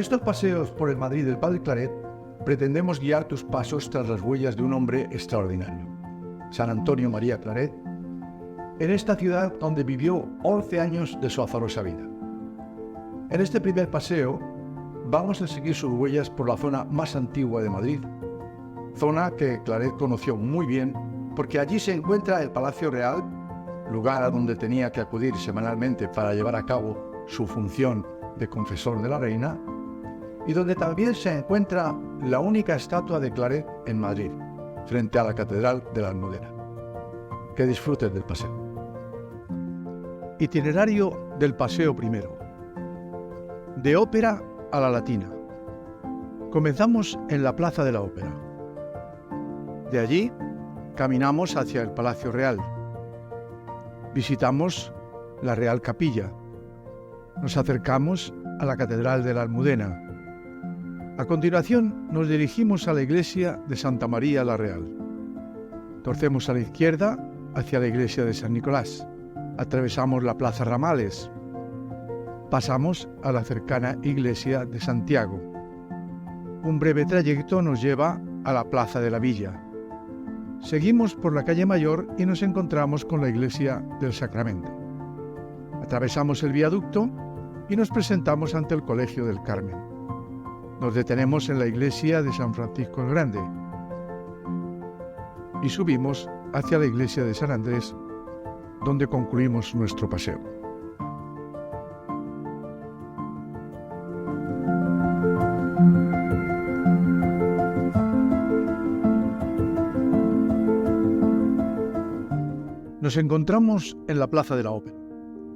estos paseos por el Madrid del Padre Claret, pretendemos guiar tus pasos tras las huellas de un hombre extraordinario, San Antonio María Claret, en esta ciudad donde vivió 11 años de su azarosa vida. En este primer paseo vamos a seguir sus huellas por la zona más antigua de Madrid, zona que Claret conoció muy bien porque allí se encuentra el Palacio Real, lugar a donde tenía que acudir semanalmente para llevar a cabo su función de confesor de la reina, y donde también se encuentra la única estatua de Claret en Madrid, frente a la Catedral de la Almudena. Que disfrutes del paseo. Itinerario del paseo primero. De Ópera a la Latina. Comenzamos en la Plaza de la Ópera. De allí caminamos hacia el Palacio Real. Visitamos la Real Capilla. Nos acercamos a la Catedral de la Almudena. A continuación nos dirigimos a la iglesia de Santa María la Real. Torcemos a la izquierda hacia la iglesia de San Nicolás. Atravesamos la Plaza Ramales. Pasamos a la cercana iglesia de Santiago. Un breve trayecto nos lleva a la Plaza de la Villa. Seguimos por la calle Mayor y nos encontramos con la iglesia del Sacramento. Atravesamos el viaducto y nos presentamos ante el Colegio del Carmen. Nos detenemos en la iglesia de San Francisco el Grande y subimos hacia la iglesia de San Andrés, donde concluimos nuestro paseo. Nos encontramos en la Plaza de la Ópera,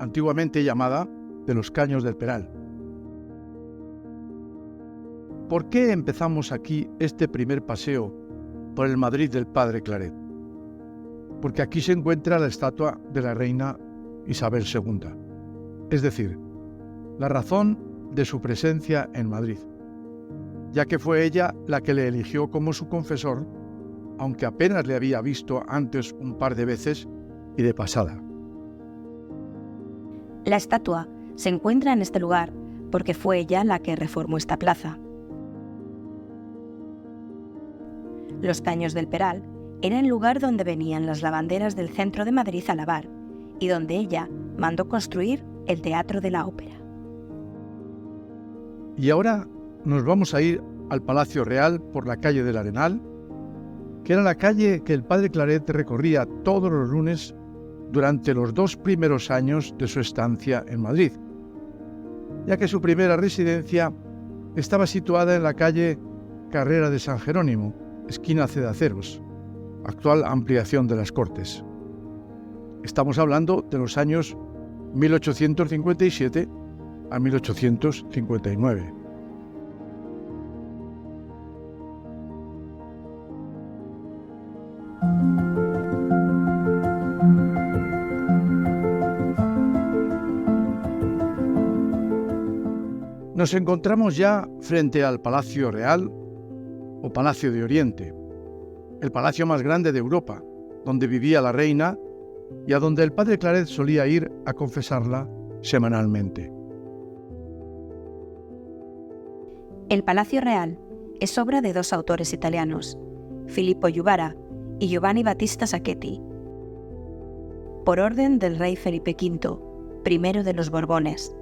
antiguamente llamada de los Caños del Peral. ¿Por qué empezamos aquí este primer paseo por el Madrid del Padre Claret? Porque aquí se encuentra la estatua de la reina Isabel II, es decir, la razón de su presencia en Madrid, ya que fue ella la que le eligió como su confesor, aunque apenas le había visto antes un par de veces y de pasada. La estatua se encuentra en este lugar porque fue ella la que reformó esta plaza. Los Caños del Peral era el lugar donde venían las lavanderas del centro de Madrid a lavar y donde ella mandó construir el Teatro de la Ópera. Y ahora nos vamos a ir al Palacio Real por la calle del Arenal, que era la calle que el Padre Claret recorría todos los lunes durante los 2 primeros años de su estancia en Madrid, ya que su primera residencia estaba situada en la calle Carrera de San Jerónimo, esquina Cedaceros, actual ampliación de las Cortes. Estamos hablando de los años 1857 a 1859. Nos encontramos ya frente al Palacio Real o Palacio de Oriente, el palacio más grande de Europa, donde vivía la reina y a donde el Padre Claret solía ir a confesarla semanalmente. El Palacio Real es obra de 2 autores italianos, Filippo Juvara y Giovanni Battista Sacchetti, por orden del rey Felipe V, primero de los Borbones.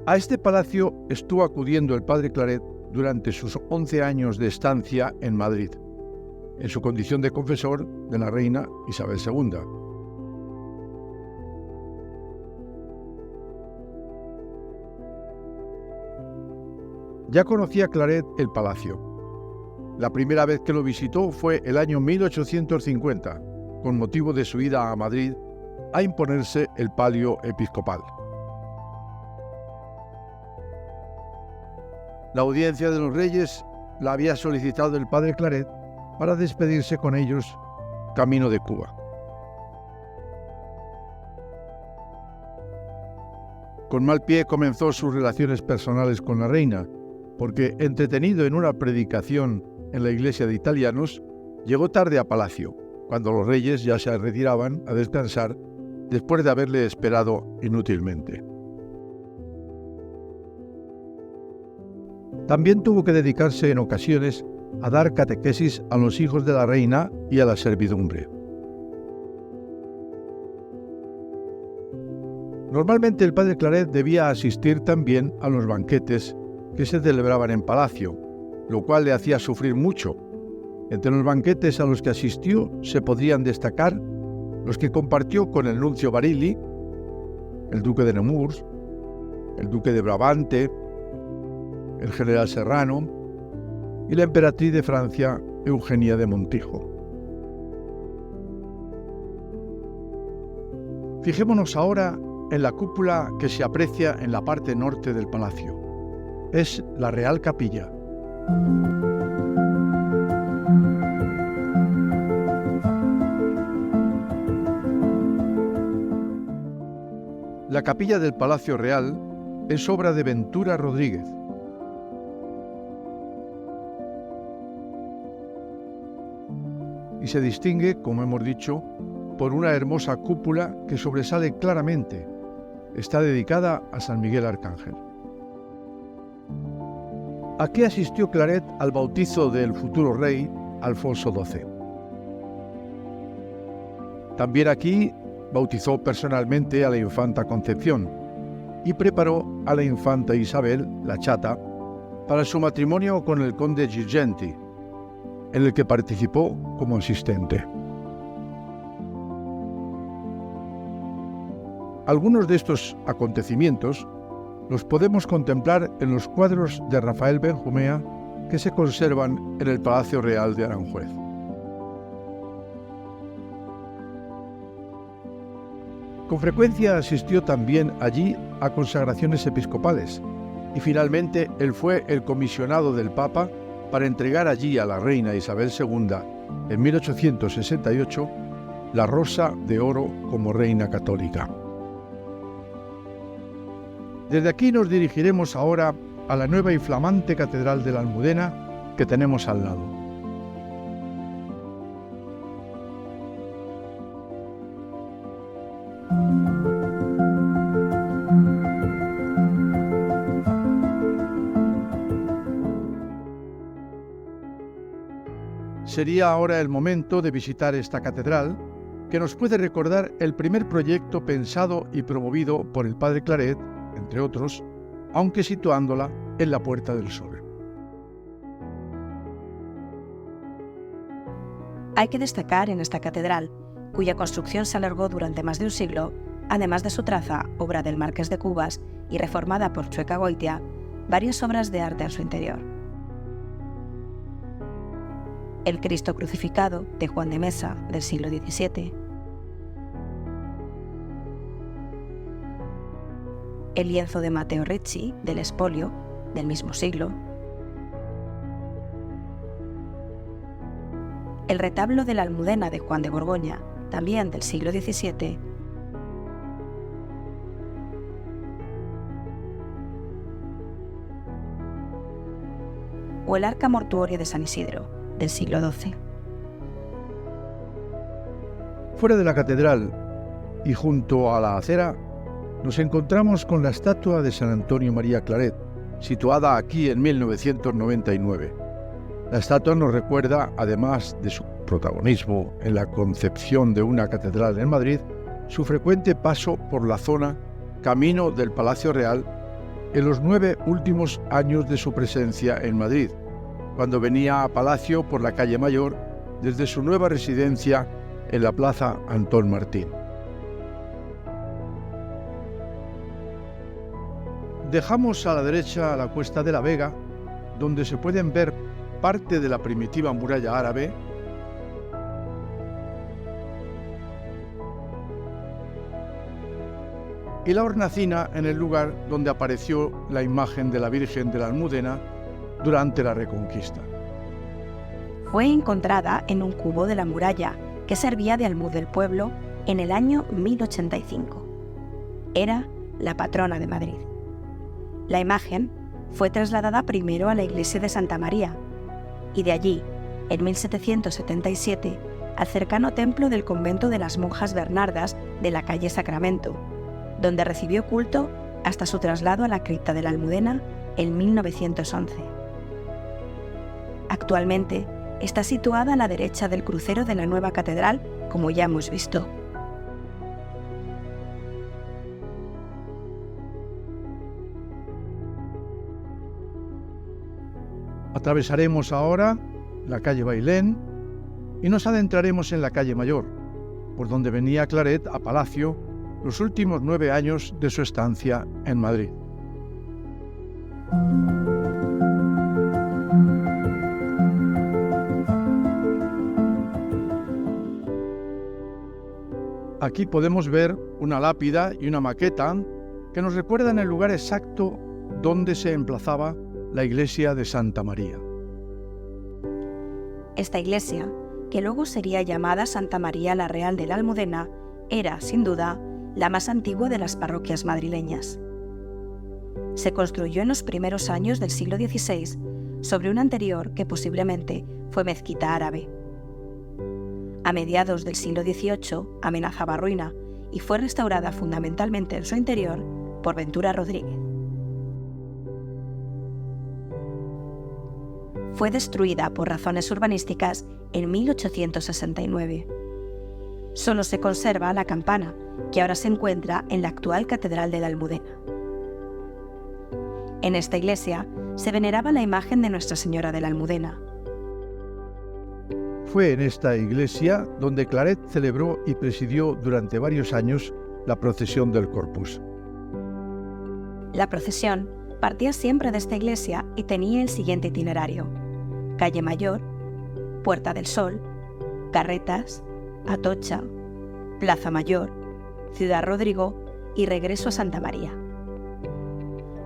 A este palacio estuvo acudiendo el Padre Claret durante sus 11 años de estancia en Madrid, en su condición de confesor de la reina Isabel II. Ya conocía Claret el palacio. La primera vez que lo visitó fue el año 1850, con motivo de su ida a Madrid a imponerse el palio episcopal. La audiencia de los reyes la había solicitado el Padre Claret para despedirse con ellos camino de Cuba. Con mal pie comenzó sus relaciones personales con la reina, porque, entretenido en una predicación en la iglesia de italianos, llegó tarde a palacio, cuando los reyes ya se retiraban a descansar después de haberle esperado inútilmente. También tuvo que dedicarse en ocasiones a dar catequesis a los hijos de la reina y a la servidumbre. Normalmente el padre Claret debía asistir también a los banquetes que se celebraban en palacio, lo cual le hacía sufrir mucho. Entre los banquetes a los que asistió se podrían destacar los que compartió con el nuncio Barilli, el duque de Nemours, el duque de Brabante, el general Serrano y la emperatriz de Francia, Eugenia de Montijo. Fijémonos ahora en la cúpula que se aprecia en la parte norte del palacio. Es la Real Capilla. La capilla del Palacio Real es obra de Ventura Rodríguez. Y se distingue, como hemos dicho, por una hermosa cúpula que sobresale claramente. Está dedicada a San Miguel Arcángel. Aquí asistió Claret al bautizo del futuro rey Alfonso XII. También aquí bautizó personalmente a la infanta Concepción y preparó a la infanta Isabel, la chata, para su matrimonio con el conde Girgenti, en el que participó como asistente. Algunos de estos acontecimientos los podemos contemplar en los cuadros de Rafael Benjumea que se conservan en el Palacio Real de Aranjuez. Con frecuencia asistió también allí a consagraciones episcopales y finalmente él fue el comisionado del Papa para entregar allí a la reina Isabel II en 1868 la Rosa de Oro como reina católica. Desde aquí nos dirigiremos ahora a la nueva y flamante Catedral de la Almudena que tenemos al lado. Sería ahora el momento de visitar esta catedral, que nos puede recordar el primer proyecto pensado y promovido por el padre Claret, entre otros, aunque situándola en la Puerta del Sol. Hay que destacar en esta catedral, cuya construcción se alargó durante más de un siglo, además de su traza, obra del Marqués de Cubas y reformada por Chueca Goitia, varias obras de arte en su interior. El Cristo crucificado de Juan de Mesa del siglo XVII, el lienzo de Matteo Ricci del Espolio del mismo siglo, el retablo de la Almudena de Juan de Borgoña, también del siglo XVII, o el arca mortuoria de San Isidro del siglo XII. Fuera de la catedral y junto a la acera nos encontramos con la estatua de San Antonio María Claret, situada aquí en 1999. La estatua nos recuerda, además de su protagonismo en la concepción de una catedral en Madrid, su frecuente paso por la zona camino del Palacio Real en los 9 últimos años de su presencia en Madrid, cuando venía a Palacio por la calle Mayor desde su nueva residencia en la Plaza Antón Martín. Dejamos a la derecha la Cuesta de la Vega, donde se pueden ver parte de la primitiva muralla árabe, y la hornacina en el lugar donde apareció la imagen de la Virgen de la Almudena durante la Reconquista. Fue encontrada en un cubo de la muralla que servía de almud del pueblo en el año 1085. Era la patrona de Madrid. La imagen fue trasladada primero a la iglesia de Santa María y de allí, en 1777, al cercano templo del convento de las monjas Bernardas de la calle Sacramento, donde recibió culto hasta su traslado a la cripta de la Almudena en 1911. Actualmente está situada a la derecha del crucero de la nueva catedral, como ya hemos visto. Atravesaremos ahora la calle Bailén y nos adentraremos en la calle Mayor, por donde venía Claret a Palacio los últimos 9 años de su estancia en Madrid. Aquí podemos ver una lápida y una maqueta que nos recuerdan el lugar exacto donde se emplazaba la iglesia de Santa María. Esta iglesia, que luego sería llamada Santa María la Real de la Almudena, era, sin duda, la más antigua de las parroquias madrileñas. Se construyó en los primeros años del siglo XVI sobre una anterior que posiblemente fue mezquita árabe. A mediados del siglo XVIII amenazaba ruina y fue restaurada fundamentalmente en su interior por Ventura Rodríguez. Fue destruida por razones urbanísticas en 1869. Solo se conserva la campana, que ahora se encuentra en la actual Catedral de la Almudena. En esta iglesia se veneraba la imagen de Nuestra Señora de la Almudena. Fue en esta iglesia donde Claret celebró y presidió durante varios años la procesión del Corpus. La procesión partía siempre de esta iglesia y tenía el siguiente itinerario: Calle Mayor, Puerta del Sol, Carretas, Atocha, Plaza Mayor, Ciudad Rodrigo y regreso a Santa María.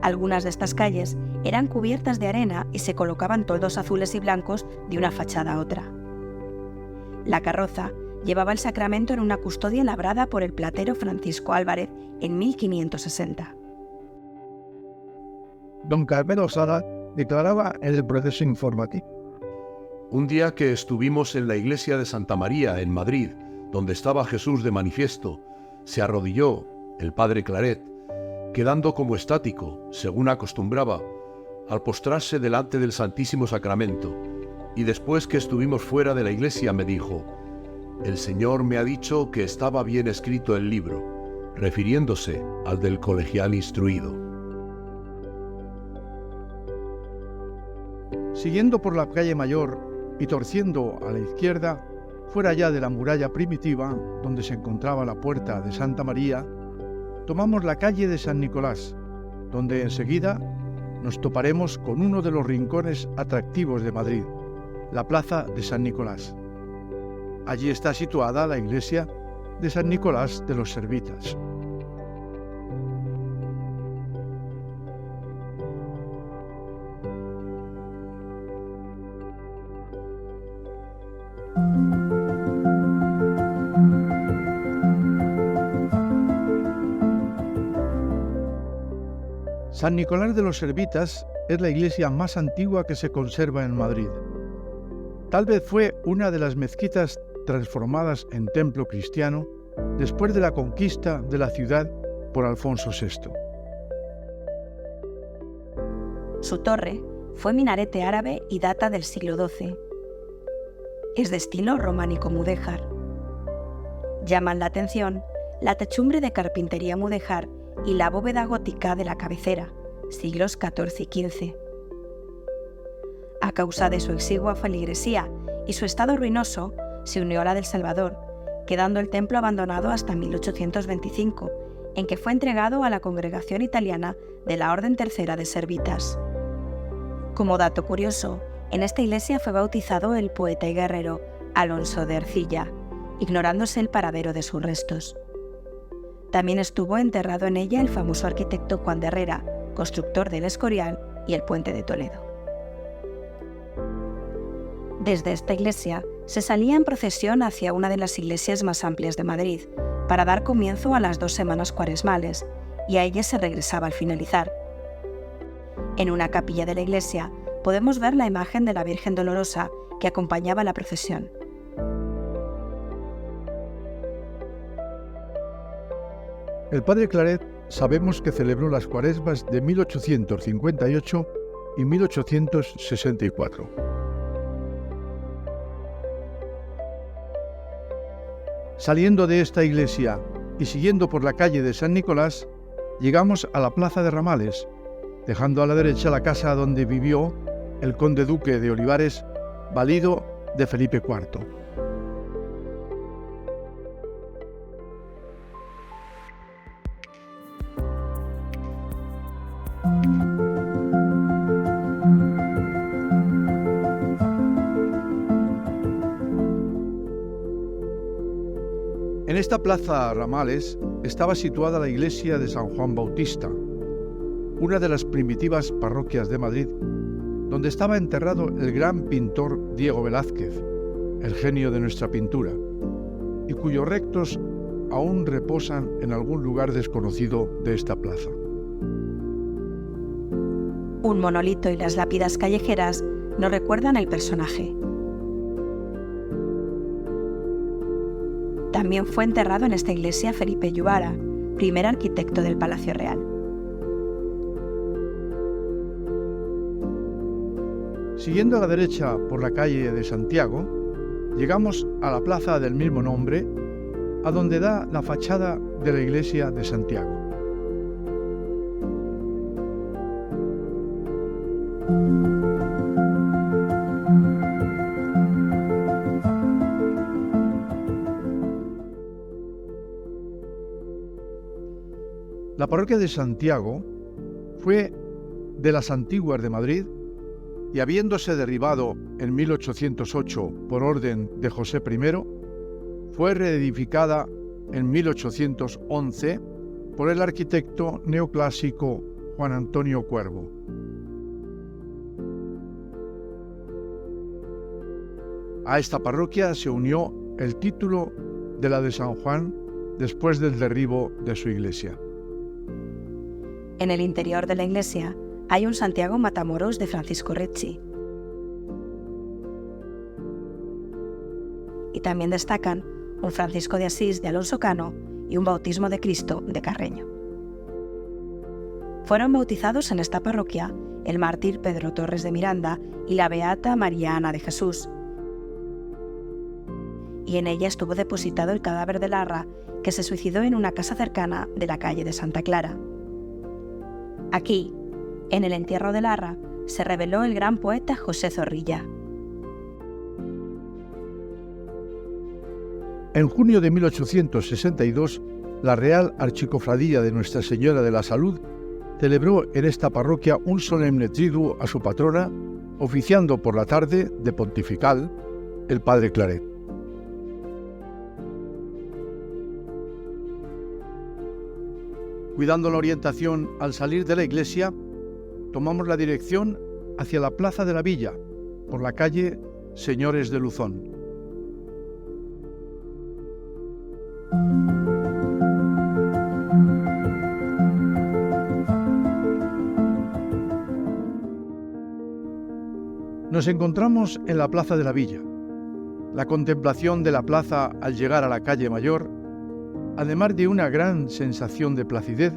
Algunas de estas calles eran cubiertas de arena y se colocaban toldos azules y blancos de una fachada a otra. La carroza llevaba el sacramento en una custodia labrada por el platero Francisco Álvarez en 1560. Don Carmelo Sala declaraba en el proceso informativo: un día que estuvimos en la iglesia de Santa María en Madrid, donde estaba Jesús de manifiesto, se arrodilló el padre Claret, quedando como estático, según acostumbraba, al postrarse delante del Santísimo Sacramento, y después que estuvimos fuera de la iglesia me dijo: «El Señor me ha dicho que estaba bien escrito el libro», refiriéndose al del colegial instruido. Siguiendo por la calle Mayor y torciendo a la izquierda, fuera ya de la muralla primitiva, donde se encontraba la puerta de Santa María, tomamos la calle de San Nicolás, donde enseguida nos toparemos con uno de los rincones atractivos de Madrid, la Plaza de San Nicolás. Allí está situada la iglesia de San Nicolás de los Servitas. San Nicolás de los Servitas es la iglesia más antigua que se conserva en Madrid. Tal vez fue una de las mezquitas transformadas en templo cristiano después de la conquista de la ciudad por Alfonso VI. Su torre fue minarete árabe y data del siglo XII. Es de estilo románico mudéjar. Llaman la atención la techumbre de carpintería mudéjar y la bóveda gótica de la cabecera, siglos XIV y XV. A causa de su exigua feligresía y su estado ruinoso, se unió a la del Salvador, quedando el templo abandonado hasta 1825, en que fue entregado a la congregación italiana de la Orden Tercera de Servitas. Como dato curioso, en esta iglesia fue bautizado el poeta y guerrero Alonso de Ercilla, ignorándose el paradero de sus restos. También estuvo enterrado en ella el famoso arquitecto Juan de Herrera, constructor del Escorial y el Puente de Toledo. Desde esta iglesia se salía en procesión hacia una de las iglesias más amplias de Madrid, para dar comienzo a las 2 semanas cuaresmales, y a ella se regresaba al finalizar. En una capilla de la iglesia podemos ver la imagen de la Virgen Dolorosa que acompañaba la procesión. El padre Claret sabemos que celebró las Cuaresmas de 1858 y 1864. Saliendo de esta iglesia y siguiendo por la calle de San Nicolás, llegamos a la Plaza de Ramales, dejando a la derecha la casa donde vivió el conde duque de Olivares, valido de Felipe IV. En esta plaza Ramales estaba situada la iglesia de San Juan Bautista, una de las primitivas parroquias de Madrid, donde estaba enterrado el gran pintor Diego Velázquez, el genio de nuestra pintura, y cuyos restos aún reposan en algún lugar desconocido de esta plaza. Un monolito y las lápidas callejeras nos recuerdan el personaje. También fue enterrado en esta iglesia Felipe Yubara, primer arquitecto del Palacio Real. Siguiendo a la derecha por la calle de Santiago, llegamos a la plaza del mismo nombre, a donde da la fachada de la iglesia de Santiago. La parroquia de Santiago fue de las antiguas de Madrid y, habiéndose derribado en 1808 por orden de José I, fue reedificada en 1811 por el arquitecto neoclásico Juan Antonio Cuervo. A esta parroquia se unió el título de la de San Juan después del derribo de su iglesia. En el interior de la iglesia hay un Santiago Matamoros de Francisco Ricci. Y también destacan un Francisco de Asís de Alonso Cano y un Bautismo de Cristo de Carreño. Fueron bautizados en esta parroquia el mártir Pedro Torres de Miranda y la beata María Ana de Jesús. Y en ella estuvo depositado el cadáver de Larra, que se suicidó en una casa cercana de la calle de Santa Clara. Aquí, en el entierro de Larra, se reveló el gran poeta José Zorrilla. En junio de 1862, la Real Archicofradía de Nuestra Señora de la Salud celebró en esta parroquia un solemne triduo a su patrona, oficiando por la tarde de pontifical el padre Claret. Cuidando la orientación al salir de la iglesia, tomamos la dirección hacia la Plaza de la Villa, por la calle Señores de Luzón. Nos encontramos en la Plaza de la Villa. La contemplación de la plaza al llegar a la calle Mayor, además de una gran sensación de placidez,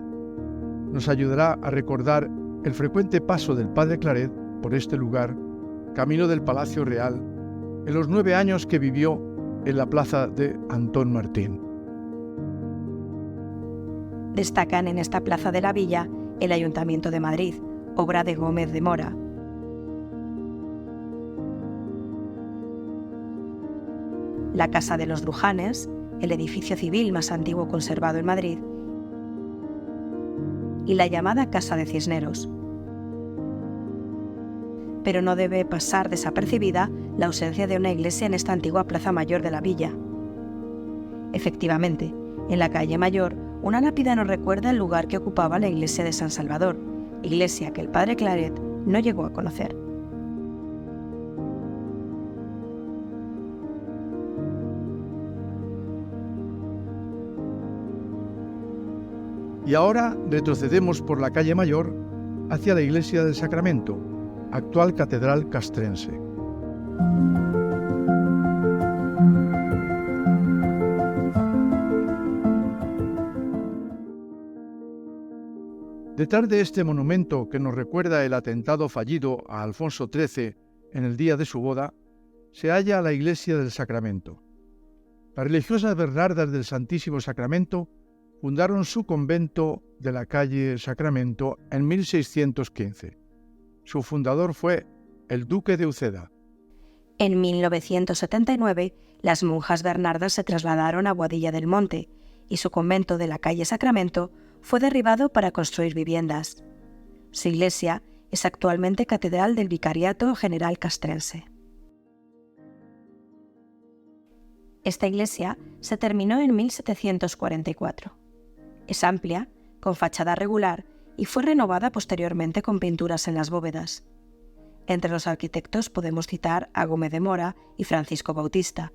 nos ayudará a recordar el frecuente paso del padre Claret por este lugar, camino del Palacio Real, en los 9 años que vivió en la plaza de Antón Martín. Destacan en esta Plaza de la Villa el Ayuntamiento de Madrid, obra de Gómez de Mora. La Casa de los Drujanes, el edificio civil más antiguo conservado en Madrid, y la llamada Casa de Cisneros. Pero no debe pasar desapercibida la ausencia de una iglesia en esta antigua Plaza Mayor de la Villa. Efectivamente, en la calle Mayor, una lápida nos recuerda el lugar que ocupaba la iglesia de San Salvador, iglesia que el padre Claret no llegó a conocer. Y ahora retrocedemos por la calle Mayor hacia la iglesia del Sacramento, actual catedral castrense. Detrás de este monumento que nos recuerda el atentado fallido a Alfonso XIII en el día de su boda, se halla la Iglesia del Sacramento. Las religiosas Bernardas del Santísimo Sacramento fundaron su convento de la calle Sacramento en 1615. Su fundador fue el duque de Uceda. En 1979, las monjas Bernardas se trasladaron a Boadilla del Monte y su convento de la calle Sacramento fue derribado para construir viviendas. Su iglesia es actualmente catedral del Vicariato General Castrense. Esta iglesia se terminó en 1744. Es amplia, con fachada regular y fue renovada posteriormente con pinturas en las bóvedas. Entre los arquitectos podemos citar a Gómez de Mora y Francisco Bautista,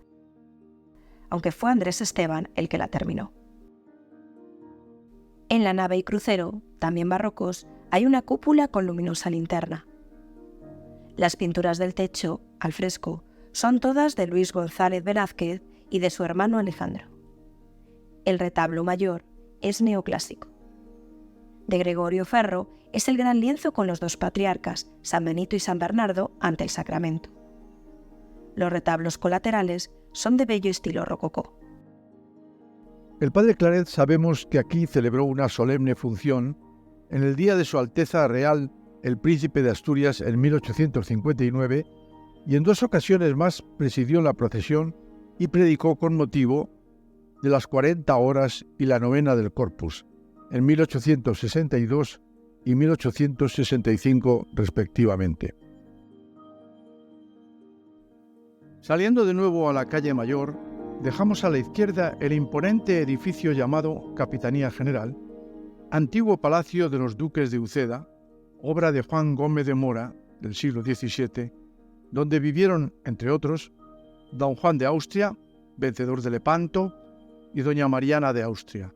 aunque fue Andrés Esteban el que la terminó. En la nave y crucero, también barrocos, hay una cúpula con luminosa linterna. Las pinturas del techo, al fresco, son todas de Luis González Velázquez y de su hermano Alejandro. El retablo mayor es neoclásico. De Gregorio Ferro es el gran lienzo con los dos patriarcas, San Benito y San Bernardo, ante el sacramento. Los retablos colaterales son de bello estilo rococó. El padre Claret sabemos que aquí celebró una solemne función en el día de Su Alteza Real el Príncipe de Asturias en 1859 y en 2 ocasiones más presidió la procesión y predicó con motivo de las 40 horas y la novena del Corpus, en 1862 y 1865 respectivamente. Saliendo de nuevo a la calle Mayor, dejamos a la izquierda el imponente edificio llamado Capitanía General, antiguo palacio de los duques de Uceda, obra de Juan Gómez de Mora, del siglo XVII, donde vivieron, entre otros, don Juan de Austria, vencedor de Lepanto, y doña Mariana de Austria.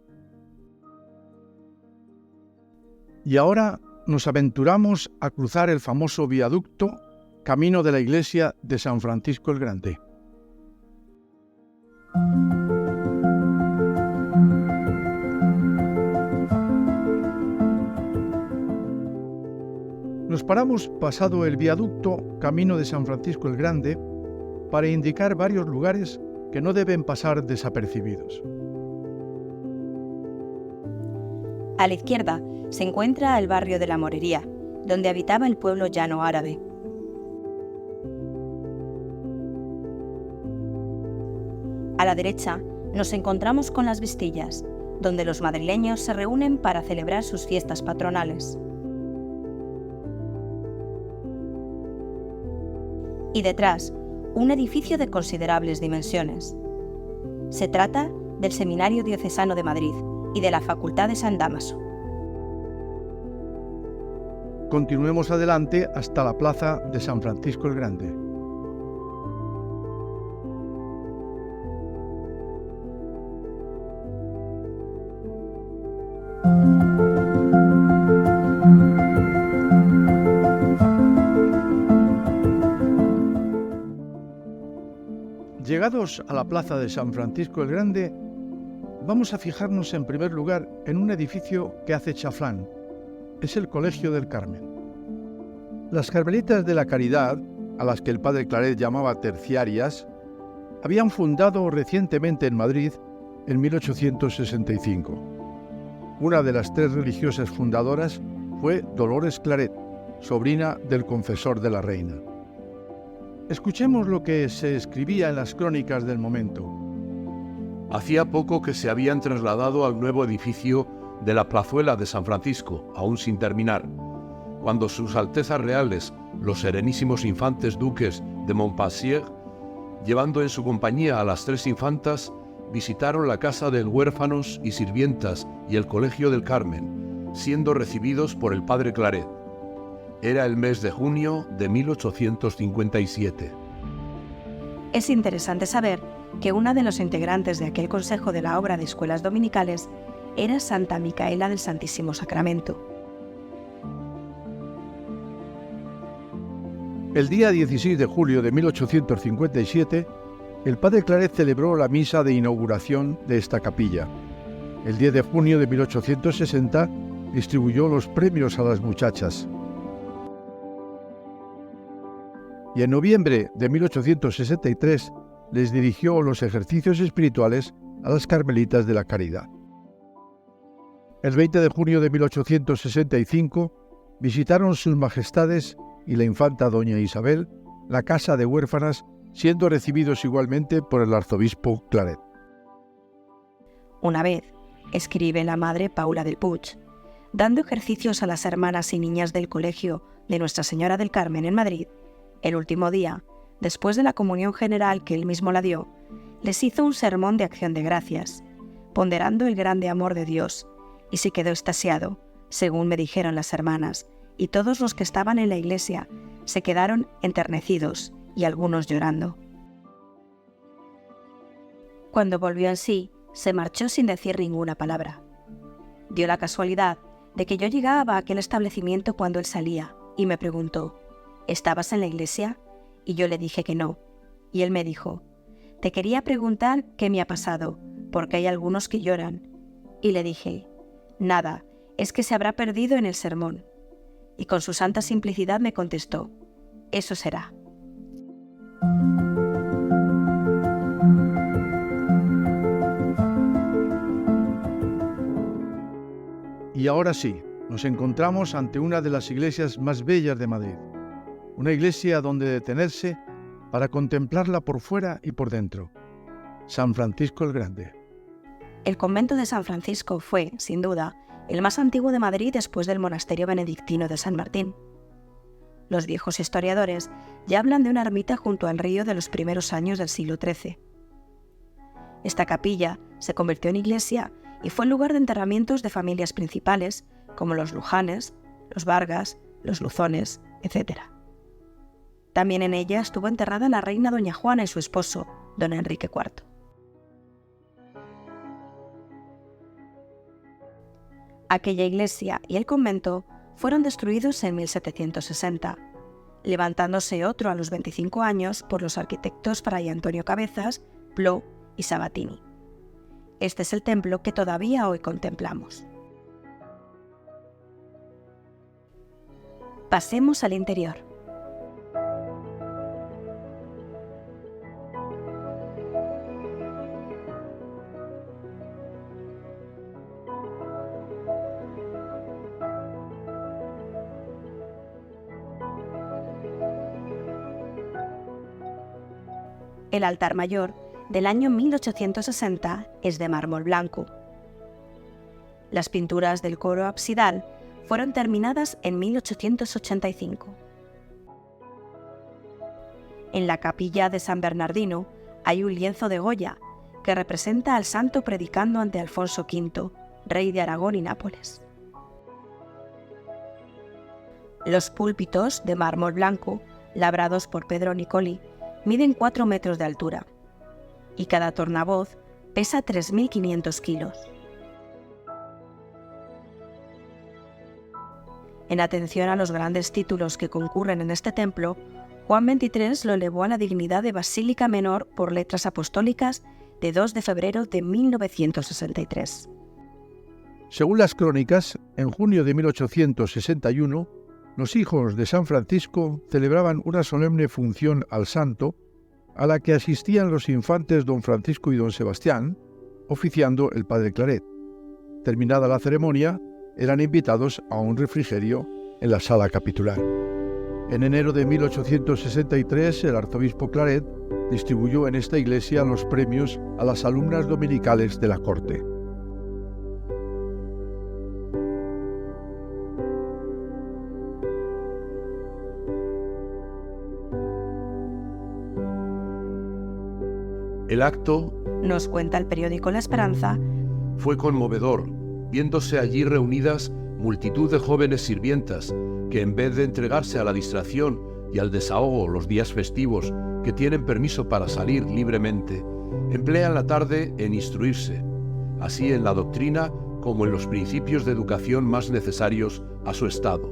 Y ahora nos aventuramos a cruzar el famoso viaducto camino de la iglesia de San Francisco el Grande. Nos paramos pasado el viaducto camino de San Francisco el Grande para indicar varios lugares que no deben pasar desapercibidos. A la izquierda se encuentra el barrio de la Morería, donde habitaba el pueblo llano árabe. A la derecha nos encontramos con las Vistillas, donde los madrileños se reúnen para celebrar sus fiestas patronales. Y detrás, un edificio de considerables dimensiones. Se trata del Seminario Diocesano de Madrid y de la Facultad de San Dámaso. Continuemos adelante hasta la plaza de San Francisco el Grande. Llegados a la plaza de San Francisco el Grande, vamos a fijarnos en primer lugar en un edificio que hace chaflán. Es el Colegio del Carmen. Las Carmelitas de la Caridad, a las que el padre Claret llamaba terciarias, habían fundado recientemente en Madrid en 1865. Una de las 3 religiosas fundadoras fue Dolores Claret, sobrina del confesor de la reina. Escuchemos lo que se escribía en las crónicas del momento. Hacía poco que se habían trasladado al nuevo edificio de la plazuela de San Francisco, aún sin terminar, cuando sus Altezas Reales, los serenísimos infantes duques de Montpensier, llevando en su compañía a las 3 infantas, visitaron la casa de huérfanos y sirvientas y el Colegio del Carmen, siendo recibidos por el padre Claret. Era el mes de junio de 1857. Es interesante saber que una de los integrantes de aquel consejo de la obra de escuelas dominicales era Santa Micaela del Santísimo Sacramento. El día 16 de julio de 1857, el padre Claret celebró la misa de inauguración de esta capilla. El 10 de junio de 1860 distribuyó los premios a las muchachas. Y en noviembre de 1863 les dirigió los ejercicios espirituales a las Carmelitas de la Caridad. El 20 de junio de 1865 visitaron sus majestades y la infanta doña Isabel la casa de huérfanas, siendo recibidos igualmente por el arzobispo Claret. Una vez, escribe la madre Paula del Puig, dando ejercicios a las hermanas y niñas del colegio de Nuestra Señora del Carmen en Madrid, el último día, después de la comunión general que él mismo la dio, les hizo un sermón de acción de gracias, ponderando el grande amor de Dios, y se quedó extasiado, según me dijeron las hermanas, y todos los que estaban en la iglesia se quedaron enternecidos y algunos llorando. Cuando volvió en sí, se marchó sin decir ninguna palabra. Dio la casualidad de que yo llegaba a aquel establecimiento cuando él salía y me preguntó: ¿estabas en la iglesia? Y yo le dije que no. Y él me dijo: te quería preguntar qué me ha pasado, porque hay algunos que lloran. Y le dije: nada, es que se habrá perdido en el sermón. Y con su santa simplicidad me contestó: eso será. Y ahora sí, nos encontramos ante una de las iglesias más bellas de Madrid. Una iglesia donde detenerse para contemplarla por fuera y por dentro. San Francisco el Grande. El convento de San Francisco fue, sin duda, el más antiguo de Madrid después del monasterio benedictino de San Martín. Los viejos historiadores ya hablan de una ermita junto al río de los primeros años del siglo XIII. Esta capilla se convirtió en iglesia y fue el lugar de enterramientos de familias principales como los Lujanes, los Vargas, los Luzones, etc. También en ella estuvo enterrada la reina doña Juana y su esposo, don Enrique IV. Aquella iglesia y el convento fueron destruidos en 1760, levantándose otro a los 25 años por los arquitectos Fray Antonio Cabezas, Plou y Sabatini. Este es el templo que todavía hoy contemplamos. Pasemos al interior. El altar mayor, del año 1860, es de mármol blanco. Las pinturas del coro absidal fueron terminadas en 1885. En la capilla de San Bernardino hay un lienzo de Goya que representa al santo predicando ante Alfonso V, rey de Aragón y Nápoles. Los púlpitos de mármol blanco, labrados por Pedro Nicoli, miden 4 metros de altura y cada tornavoz pesa 3.500 kilos. En atención a los grandes títulos que concurren en este templo, Juan XXIII lo elevó a la dignidad de Basílica Menor por letras apostólicas de 2 de febrero de 1963. Según las crónicas, en junio de 1861, los hijos de San Francisco celebraban una solemne función al santo a la que asistían los infantes don Francisco y don Sebastián, oficiando el padre Claret. Terminada la ceremonia, eran invitados a un refrigerio en la sala capitular. En enero de 1863, el arzobispo Claret distribuyó en esta iglesia los premios a las alumnas dominicales de la corte. El acto, nos cuenta el periódico La Esperanza, fue conmovedor, viéndose allí reunidas multitud de jóvenes sirvientas que, en vez de entregarse a la distracción y al desahogo los días festivos que tienen permiso para salir libremente, emplean la tarde en instruirse, así en la doctrina como en los principios de educación más necesarios a su estado,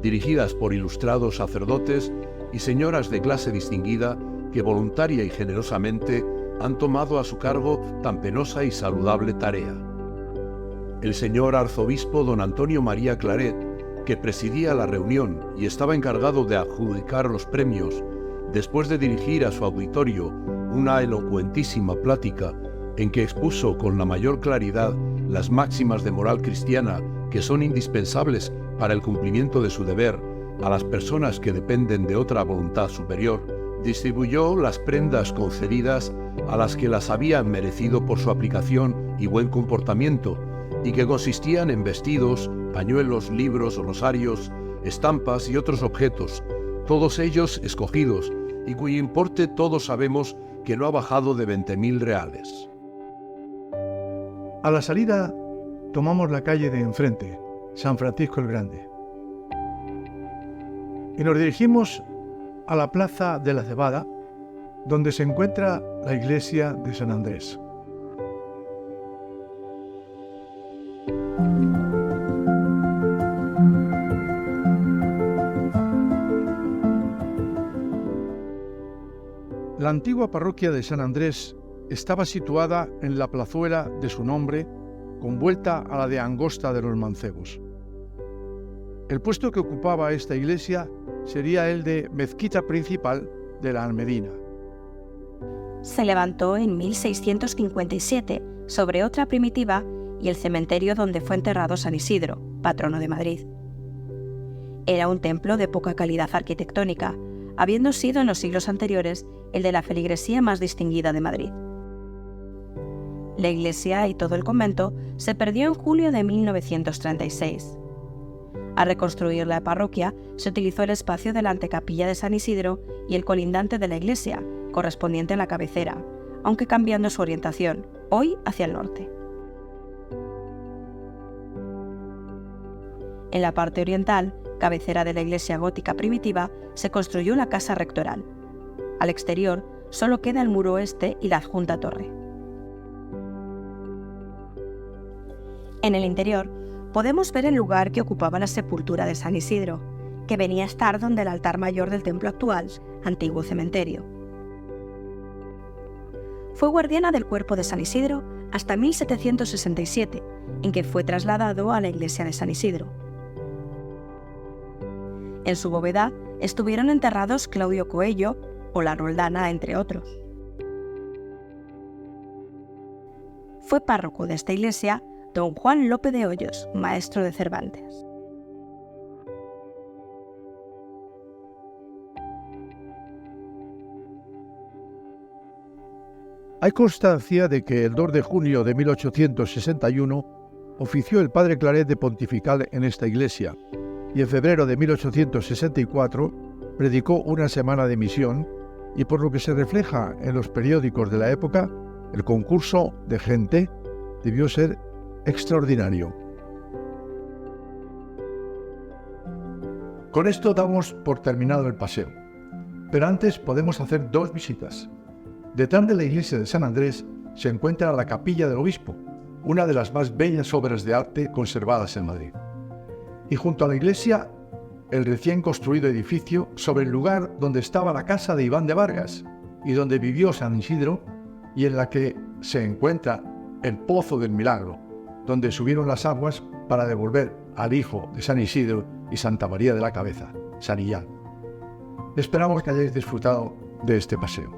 dirigidas por ilustrados sacerdotes y señoras de clase distinguida que voluntaria y generosamente han tomado a su cargo tan penosa y saludable tarea. El señor arzobispo don Antonio María Claret, que presidía la reunión y estaba encargado de adjudicar los premios, después de dirigir a su auditorio una elocuentísima plática en que expuso con la mayor claridad las máximas de moral cristiana que son indispensables para el cumplimiento de su deber a las personas que dependen de otra voluntad superior, distribuyó las prendas concedidas a las que las habían merecido por su aplicación y buen comportamiento, y que consistían en vestidos, pañuelos, libros, rosarios, estampas y otros objetos, todos ellos escogidos, y cuyo importe todos sabemos que no ha bajado de 20.000 reales. A la salida tomamos la calle de enfrente, San Francisco el Grande, y nos dirigimos a la Plaza de la Cebada, donde se encuentra la iglesia de San Andrés. La antigua parroquia de San Andrés estaba situada en la plazuela de su nombre, con vuelta a la de Angosta de los Mancebos. El puesto que ocupaba esta iglesia sería el de mezquita principal de la Almedina. Se levantó en 1657 sobre otra primitiva y el cementerio donde fue enterrado San Isidro, patrono de Madrid. Era un templo de poca calidad arquitectónica, habiendo sido en los siglos anteriores el de la feligresía más distinguida de Madrid. La iglesia y todo el convento se perdió en julio de 1936. Al reconstruir la parroquia, se utilizó el espacio de la antecapilla de San Isidro y el colindante de la iglesia, correspondiente a la cabecera, aunque cambiando su orientación, hoy hacia el norte. En la parte oriental, cabecera de la iglesia gótica primitiva, se construyó la casa rectoral. Al exterior, solo queda el muro oeste y la adjunta torre. En el interior, podemos ver el lugar que ocupaba la sepultura de San Isidro, que venía a estar donde el altar mayor del templo actual, antiguo cementerio. Fue guardiana del cuerpo de San Isidro hasta 1767, en que fue trasladado a la iglesia de San Isidro. En su bóveda estuvieron enterrados Claudio Coello o la Roldana, entre otros. Fue párroco de esta iglesia don Juan Lope de Hoyos, maestro de Cervantes. Hay constancia de que el 2 de junio de 1861 ofició el padre Claret de pontifical en esta iglesia y en febrero de 1864 predicó una semana de misión y, por lo que se refleja en los periódicos de la época, el concurso de gente debió ser extraordinario. Con esto damos por terminado el paseo, pero antes podemos hacer dos visitas. Detrás de la iglesia de San Andrés se encuentra la capilla del obispo, una de las más bellas obras de arte conservadas en Madrid. Y junto a la iglesia, el recién construido edificio sobre el lugar donde estaba la casa de Iván de Vargas y donde vivió San Isidro, y en la que se encuentra el Pozo del Milagro, donde subieron las aguas para devolver al hijo de San Isidro y Santa María de la Cabeza, San Illán. Esperamos que hayáis disfrutado de este paseo.